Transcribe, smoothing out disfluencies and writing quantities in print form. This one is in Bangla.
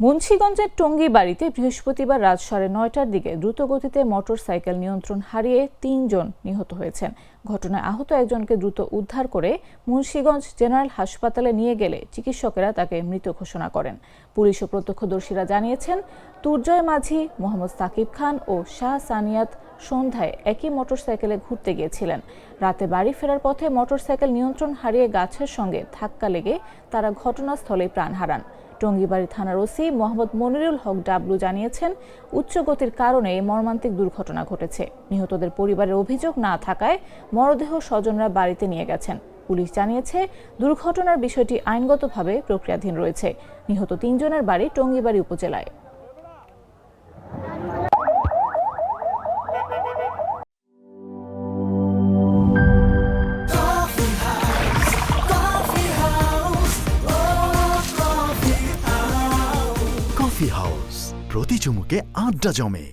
মুন্সিগঞ্জের টঙ্গীবাড়িতে বৃহস্পতিবার রাত 9:30টার দিকে দ্রুতগতিতে মোটরসাইকেল নিয়ন্ত্রণ হারিয়ে 3 জন নিহত হয়েছেন। ঘটনায় আহত একজনকে দ্রুত উদ্ধার করে মুন্সিগঞ্জ জেনারেল হাসপাতালে নিয়ে গেলে চিকিৎসকেরা তাকে মৃত ঘোষণা করেন। পুলিশ ও প্রত্যক্ষদর্শীরা জানিয়েছেন, তুরজয় মাঝি, মোহাম্মদ সাকিব খান ও শাহ সানিয়াত সন্ধ্যায় একই মোটরসাইকেলে ঘুরতে গিয়েছিলেন। রাতে বাড়ি ফেরার পথে মোটরসাইকেল নিয়ন্ত্রণ হারিয়ে গাছের সঙ্গে ধাক্কা লেগে তারা ঘটনাস্থলেই প্রাণ হারান। টঙ্গীবাড়ি থানার ওসি মোহাম্মদ মনিরুল হক ডাবলু জানিয়েছেন, উচ্চ গতির কারণে এই মর্মান্তিক দুর্ঘটনা ঘটেছে। নিহতদের পরিবারের অভিযোগ না থাকায় মরদেহ স্বজনরা বাড়িতে নিয়ে গেছেন। পুলিশ জানিয়েছে, দুর্ঘটনার বিষয়টি আইনগতভাবে প্রক্রিয়াধীন রয়েছে। নিহত 3 জনের বাড়ি টঙ্গীবাড়ি উপজেলায়। কফি হাউস, প্রতি চুমুকে আড্ডা জমে।